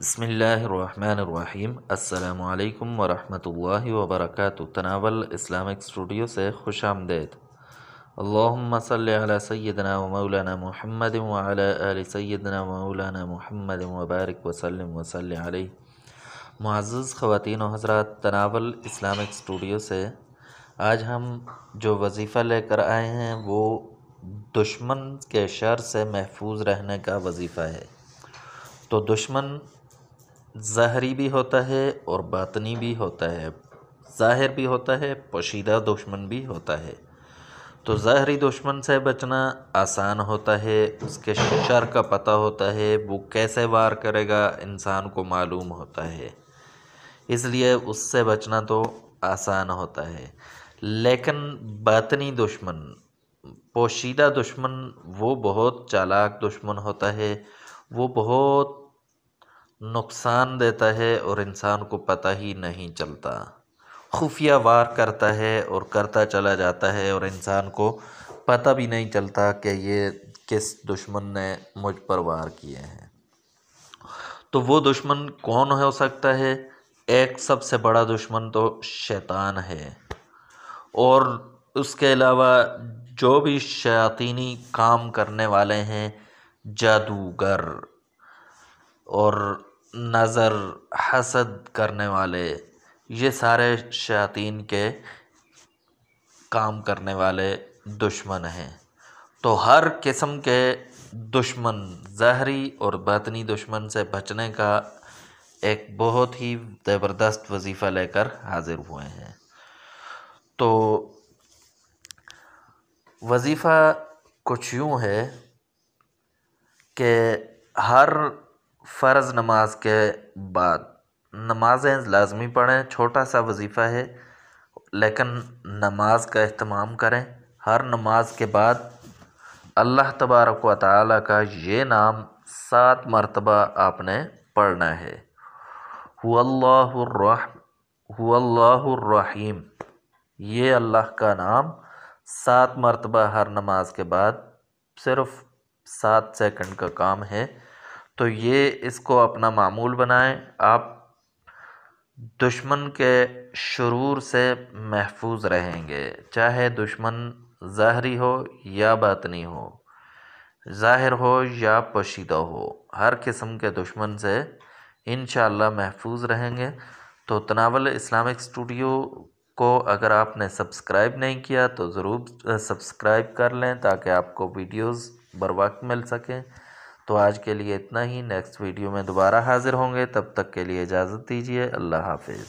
بسم اللہ الرحمن الرحیم۔ السلام علیکم ورحمۃ اللہ وبرکاتہ۔ تناول اسلامک اسٹوڈیو سے خوش آمدید۔ اللہم صلی علی سیدنا و مولانا محمد وعلی آل سیدنا و مولانا محمد وبارک وسلم وصلی علیہ۔ معزز خواتین و حضرات، تناول اسلامک اسٹوڈیو سے آج ہم جو وظیفہ لے کر آئے ہیں وہ دشمن کے شر سے محفوظ رہنے کا وظیفہ ہے۔ تو دشمن ظاہری بھی ہوتا ہے اور باطنی بھی ہوتا ہے، ظاہر بھی ہوتا ہے، پوشیدہ دشمن بھی ہوتا ہے۔ تو ظاہری دشمن سے بچنا آسان ہوتا ہے، اس کے شر کا پتہ ہوتا ہے، وہ کیسے وار کرے گا انسان کو معلوم ہوتا ہے، اس لیے اس سے بچنا تو آسان ہوتا ہے۔ لیکن باطنی دشمن، پوشیدہ دشمن، وہ بہت چالاک دشمن ہوتا ہے، وہ بہت نقصان دیتا ہے اور انسان کو پتہ ہی نہیں چلتا، خفیہ وار کرتا ہے اور کرتا چلا جاتا ہے اور انسان کو پتہ بھی نہیں چلتا کہ یہ کس دشمن نے مجھ پر وار کیے ہیں۔ تو وہ دشمن کون ہو سکتا ہے؟ ایک سب سے بڑا دشمن تو شیطان ہے، اور اس کے علاوہ جو بھی شیاطینی کام کرنے والے ہیں، جادوگر اور نظر حسد کرنے والے، یہ سارے شیاطین کے کام کرنے والے دشمن ہیں۔ تو ہر قسم کے دشمن، ظاہری اور باطنی دشمن سے بچنے کا ایک بہت ہی زبردست وظیفہ لے کر حاضر ہوئے ہیں۔ تو وظیفہ کچھ یوں ہے کہ ہر فرض نماز کے بعد نمازیں لازمی پڑھیں، چھوٹا سا وظیفہ ہے لیکن نماز کا اہتمام کریں۔ ہر نماز کے بعد اللہ تبارک و تعالیٰ کا یہ نام 7 مرتبہ آپ نے پڑھنا ہے، هو اللہ الرحیم۔ یہ اللہ کا نام 7 مرتبہ ہر نماز کے بعد، صرف 7 سیکنڈ کا کام ہے، تو یہ اس کو اپنا معمول بنائیں۔ آپ دشمن کے شرور سے محفوظ رہیں گے، چاہے دشمن ظاہری ہو یا باطنی ہو، ظاہر ہو یا پوشیدہ ہو، ہر قسم کے دشمن سے انشاءاللہ محفوظ رہیں گے۔ تو تناول اسلامک اسٹوڈیو کو اگر آپ نے سبسکرائب نہیں کیا تو ضرور سبسکرائب کر لیں تاکہ آپ کو ویڈیوز بر وقت مل سکیں۔ تو آج کے لیے اتنا ہی، نیکسٹ ویڈیو میں دوبارہ حاضر ہوں گے، تب تک کے لیے اجازت دیجیے، اللہ حافظ۔